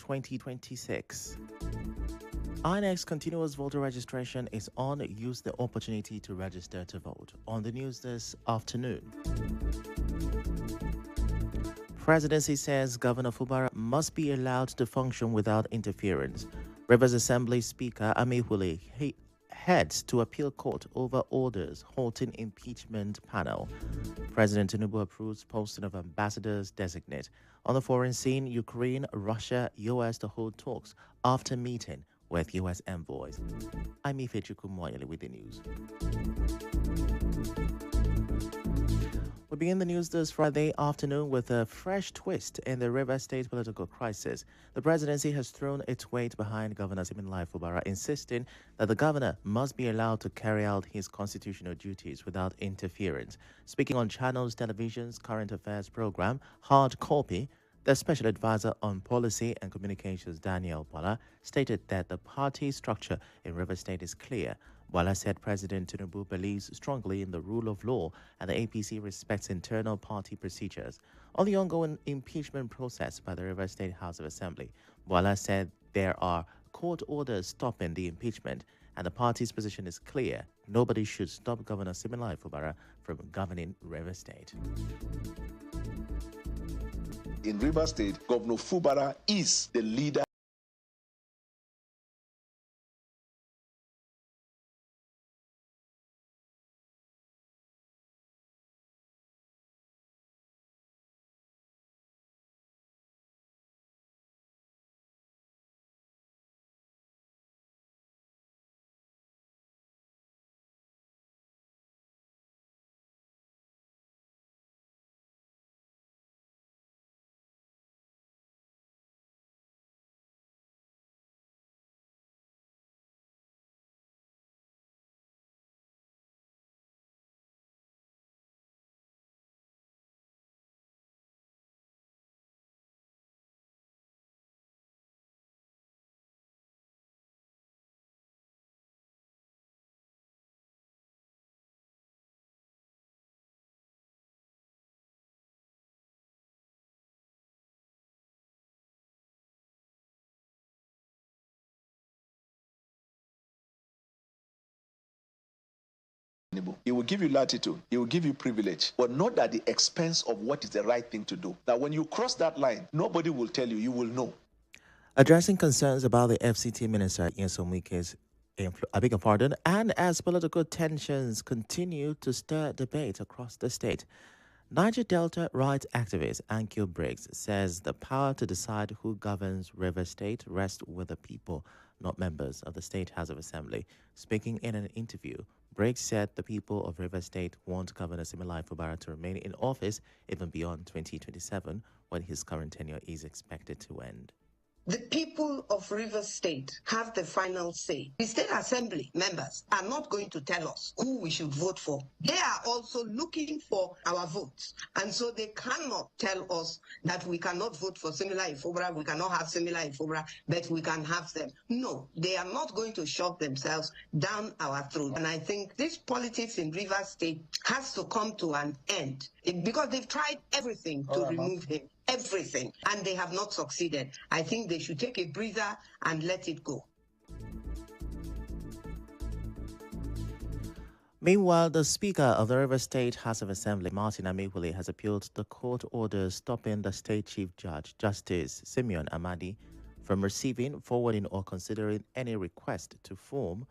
2026. INEC's continuous voter registration is on. Use the opportunity to register to vote. On the news this afternoon, Presidency says Governor Fubara must be allowed to function without interference. Rivers Assembly Speaker Muonyili heads to appeal court over orders halting impeachment panel. President Tinubu approves posting of ambassadors designate. On the foreign scene, Ukraine, Russia, US to hold talks after meeting with US envoys. I'm Ifechukwu Muonyili with the news. We begin the news this Friday afternoon with a fresh twist in the Rivers State political crisis. The presidency has thrown its weight behind Governor Siminalayi Fubara, insisting that the governor must be allowed to carry out his constitutional duties without interference. Speaking on Channels Television's current affairs program, Hard Copy, the special advisor on policy and communications, Daniel Bola, stated that the party structure in Rivers State is clear. Bola said President Tinubu believes strongly in the rule of law and the APC respects internal party procedures. On the ongoing impeachment process by the Rivers State House of Assembly, Bola said there are court orders stopping the impeachment and the party's position is clear. Nobody should stop Governor Siminalayi Fubara from governing Rivers State. In Rivers State, Governor Fubara is the leader. He will give you latitude, he will give you privilege, but not at the expense of what is the right thing to do. That when you cross that line, nobody will tell you, you will know. Addressing concerns about the FCT minister, Wike's and as political tensions continue to stir debate across the state, Niger Delta rights activist Ankyo Briggs says the power to decide who governs River State rests with the people, not members of the State House of Assembly. Speaking in an interview, Briggs said the people of River State want Governor Siminalayi Fubara to remain in office even beyond 2027, when his current tenure is expected to end. The people of Rivers State have the final say. The State Assembly members are not going to tell us who we should vote for. They are also looking for our votes. And so they cannot tell us that we cannot vote for Siminalayi Fubara, we cannot have Siminalayi Fubara, but we can have them. No, they are not going to shove themselves down our throat. And I think this politics in Rivers State has to come to an end because they've tried everything to remove him. Everything, and they have not succeeded. I think they should take a breather and let it go. Meanwhile, the Speaker of the River State House of Assembly, Martin Muonyili, has appealed the court orders stopping the State Chief Judge, Justice Simeon Amadi, from receiving, forwarding, or considering any request to form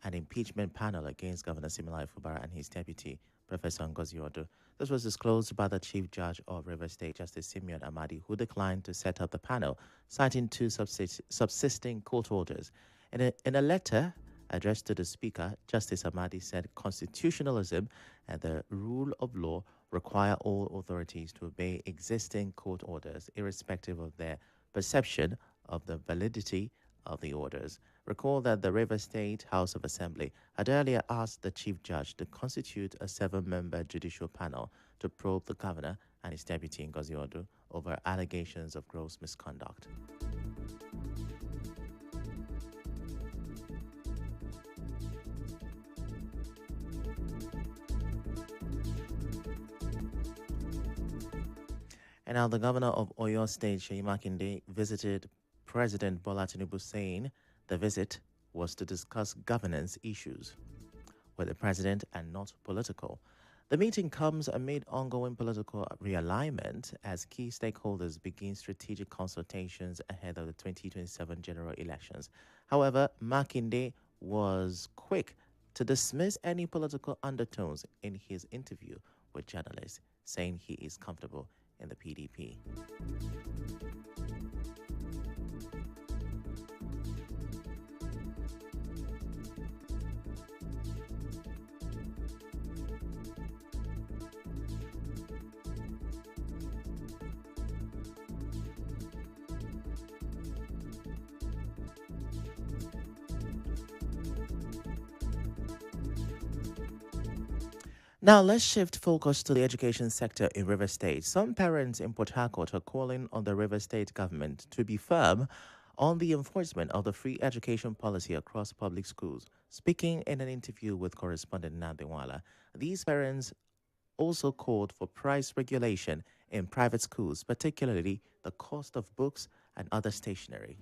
an impeachment panel against Governor Siminalayi Fubara and his deputy, Professor Ngozi Odo. This was disclosed by the Chief Judge of River State, Justice Simeon Amadi, who declined to set up the panel, citing two subsisting court orders. In a letter addressed to the Speaker, Justice Amadi said constitutionalism and the rule of law require all authorities to obey existing court orders, irrespective of their perception of the validity of the orders. Recall that the River State House of Assembly had earlier asked the Chief Judge to constitute a 7-member judicial panel to probe the governor and his deputy Ngozi Odo over allegations of gross misconduct. And now the governor of Oyo State, Seyi Makinde, visited President Bola Tinubu, saying the visit was to discuss governance issues with the president and not political. The meeting comes amid ongoing political realignment as key stakeholders begin strategic consultations ahead of the 2027 general elections. However, Makinde was quick to dismiss any political undertones in his interview with journalists, saying he is comfortable in the PDP. Now, let's shift focus to the education sector in River State. Some parents in Port Harcourt are calling on the River State government to be firm on the enforcement of the free education policy across public schools. Speaking in an interview with correspondent Nandewala, these parents also called for price regulation in private schools, particularly the cost of books and other stationery.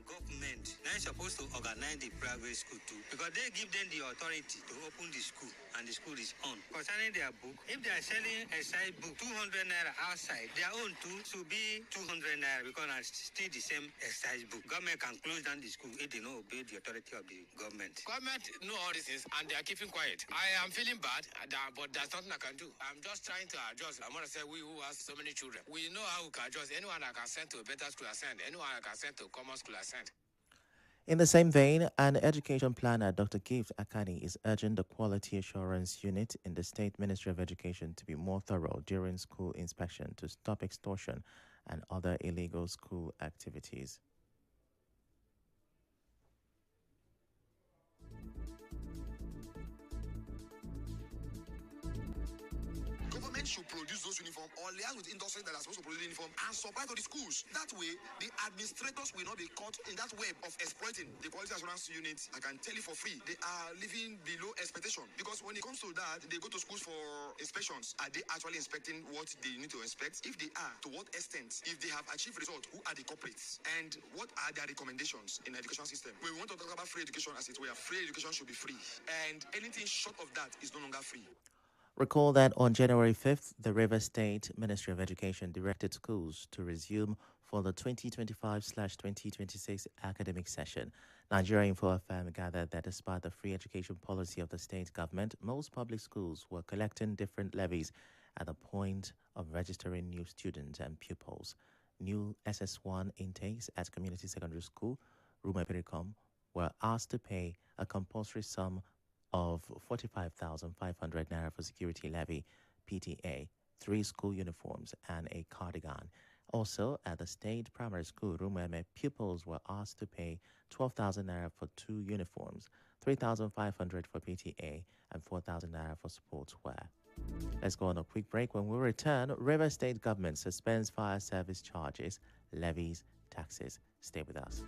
Government now is supposed to organize the private school too because they give them the authority to open the school and the school is on. Concerning their book, if they are selling a side book 200 naira outside, their own too should be 200 naira because it's still the same exercise book. Government can close down the school if they don't obey the authority of the government. Government know all these things and they are keeping quiet. I am feeling bad, but there's nothing I can do. I'm just trying to adjust. I'm gonna say we who has so many children, we know how we can adjust. Anyone I can send to a better school I send. Anyone I can send to a common school I send. In the same vein, an education planner, Dr. Gift Akani, is urging the Quality Assurance Unit in the State Ministry of Education to be more thorough during school inspection to stop extortion and other illegal school activities. Government should produce those uniforms or liaise with industries that are supposed to produce uniform and supply to the schools. That way, the administrators will not be caught in that web of exploiting the quality assurance unit. I can tell you for free, they are living below expectation because when it comes to that, they go to schools for inspections. Are they actually inspecting what they need to inspect? If they are, to what extent? If they have achieved results, who are the culprits? And what are their recommendations in the education system? When we want to talk about free education as it were, free education should be free. And anything short of that is no longer free. Recall that on January 5th, the River State Ministry of Education directed schools to resume for the 2025/2026 academic session. Nigeria Info FM gathered that despite the free education policy of the state government, most public schools were collecting different levies at the point of registering new students and pupils. New SS1 intakes at community secondary school, Ruma Pericom, were asked to pay a compulsory sum of 45,500 naira for security levy, PTA, 3 school uniforms, and a cardigan. Also, at the state primary school, Rumeme, pupils were asked to pay 12,000 naira for 2 uniforms, 3,500 for PTA, and 4,000 naira for sportswear. Let's go on a quick break. When we return, River State government suspends fire service charges, levies, taxes. Stay with us.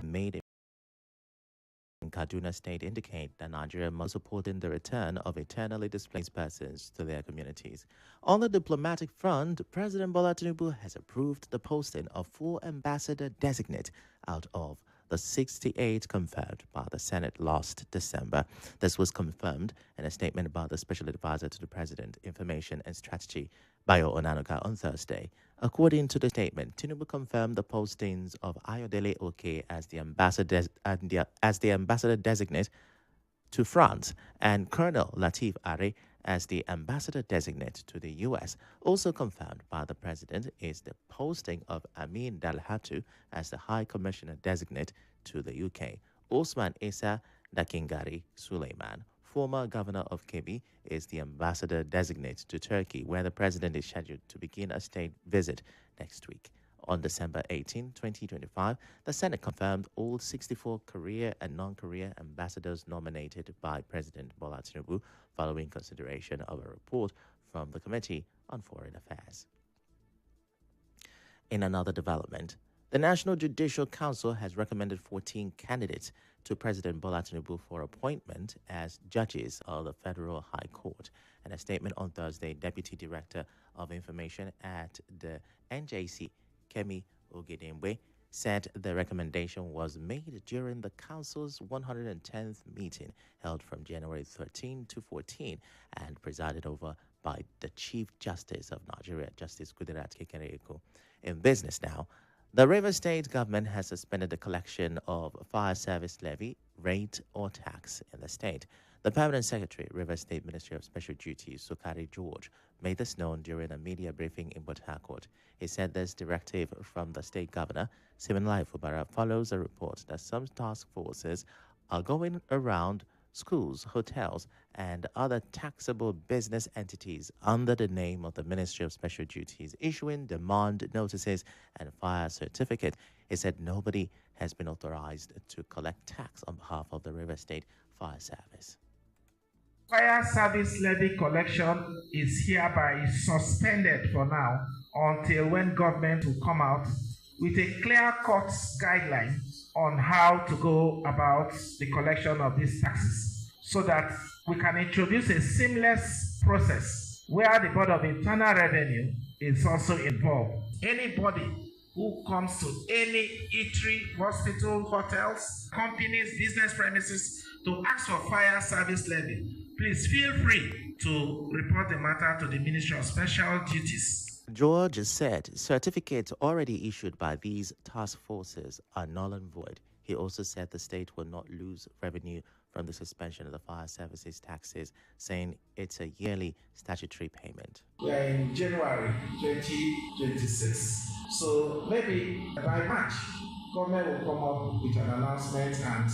made in Kaduna State indicate that Nigeria must support in the return of internally displaced persons to their communities. On the diplomatic front, President Bola Tinubu has approved the posting of 4 ambassador designate out of the 68 confirmed by the Senate last December. This was confirmed in a statement by the Special Advisor to the President, Information and Strategy, Bayo Onanuga, on Thursday. According to the statement, Tinubu confirmed the postings of Ayodele Oke as the ambassador designate to France and Colonel Latif Are as the ambassador designate to the U.S. Also confirmed by the president is the posting of Amin Dalhatu as the High Commissioner designate to the UK. Osman Issa Dakingari Suleiman, former governor of Kebbi, is the ambassador designate to Turkey, where the president is scheduled to begin a state visit next week. On December 18, 2025, the Senate confirmed all 64 career and non-career ambassadors nominated by President Bola Tinubu following consideration of a report from the Committee on Foreign Affairs. In another development, the National Judicial Council has recommended 14 candidates to President Bola Tinubu for appointment as judges of the Federal High Court. In a statement on Thursday, Deputy Director of Information at the NJC, Kemi Ogedengbe, said the recommendation was made during the Council's 110th meeting held from January 13 to 14 and presided over by the Chief Justice of Nigeria, Justice Kudirat Kekereekun. In business now, the Rivers State government has suspended the collection of fire service levy, rate, or tax in the state. The Permanent Secretary, Rivers State Ministry of Special Duties, Sukari George, made this known during a media briefing in Port Harcourt. He said this directive from the state governor, Siminalayi Fubara, follows a report that some task forces are going around schools, hotels, and other taxable business entities under the name of the Ministry of Special Duties, issuing demand notices and fire certificate. He said nobody has been authorized to collect tax on behalf of the River State Fire Service. Fire service levy collection is hereby suspended for now until when government will come out with a clear-cut guideline on how to go about the collection of these taxes so that we can introduce a seamless process where the Board of Internal Revenue is also involved. Anybody who comes to any eatery, hospital, hotels, companies, business premises to ask for fire service levy, please feel free to report the matter to the Ministry of Special Duties. George said certificates already issued by these task forces are null and void. He also said the state will not lose revenue from the suspension of the fire services taxes, saying it's a yearly statutory payment. We are in January 2026, so maybe by March, government will come up with an announcement and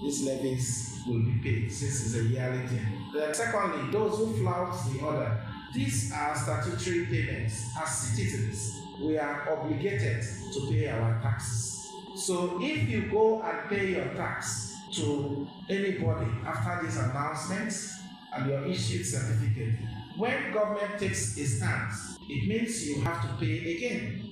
these levies will be paid since it's a yearly thing. Then secondly, those who flout the order, these are statutory payments. As citizens, we are obligated to pay our taxes. So if you go and pay your tax to anybody after these announcements and your issued certificate, when government takes a stance, it means you have to pay again.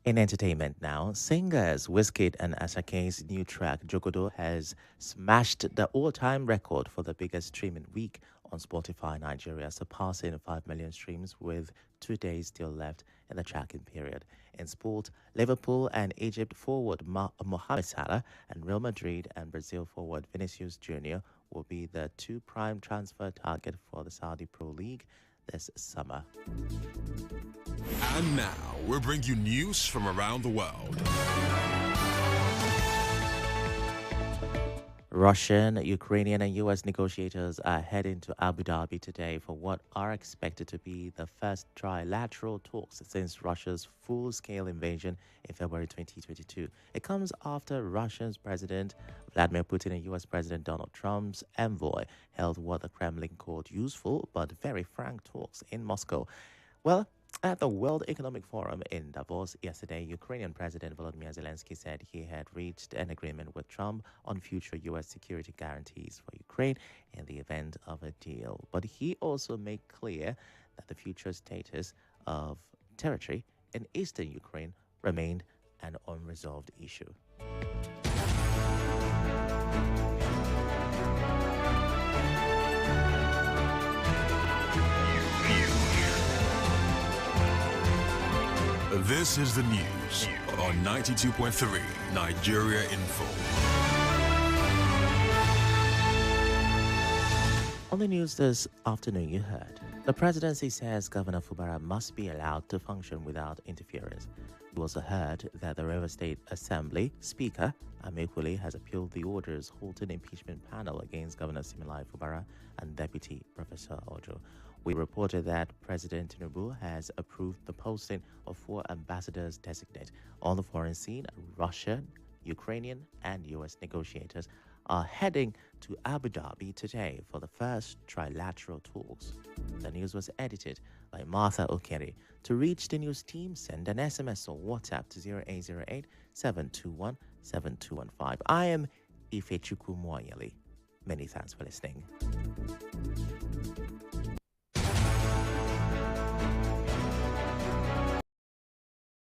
In entertainment now, singers Wizkid and Asake's new track Jogodo has smashed the all-time record for the biggest streaming week on Spotify Nigeria, surpassing 5 million streams with 2 days still left in the tracking period. In sport, Liverpool and Egypt forward Mohamed Salah and Real Madrid and Brazil forward Vinicius Jr. will be the two prime transfer target for the Saudi Pro League this summer. And now, we bring you news from around the world. Russian, Ukrainian, and U.S. negotiators are heading to Abu Dhabi today for what are expected to be the first trilateral talks since Russia's full-scale invasion in February 2022. It comes after Russia's President Vladimir Putin and U.S. President Donald Trump's envoy held what the Kremlin called useful but very frank talks in Moscow. Well, at the World Economic Forum in Davos yesterday, Ukrainian President Volodymyr Zelensky said he had reached an agreement with Trump on future U.S. security guarantees for Ukraine in the event of a deal. But he also made clear that the future status of territory in eastern Ukraine remained an unresolved issue. This is the news on 92.3 Nigeria Info. On the news this afternoon, you heard the presidency says Governor Fubara must be allowed to function without interference. You also heard that the Rivers State Assembly Speaker Muonyili has appealed the orders halting impeachment panel against Governor Similai Fubara and Deputy Professor Ojo. We reported that President Tinubu has approved the posting of 4 ambassadors designate on the foreign scene. Russian, Ukrainian, and U.S. negotiators are heading to Abu Dhabi today for the first trilateral talks. The news was edited by Martha Okere. To reach the news team, send an SMS or WhatsApp to 0808 721 7215. I am Ifechukwu Muonyili. Many thanks for listening.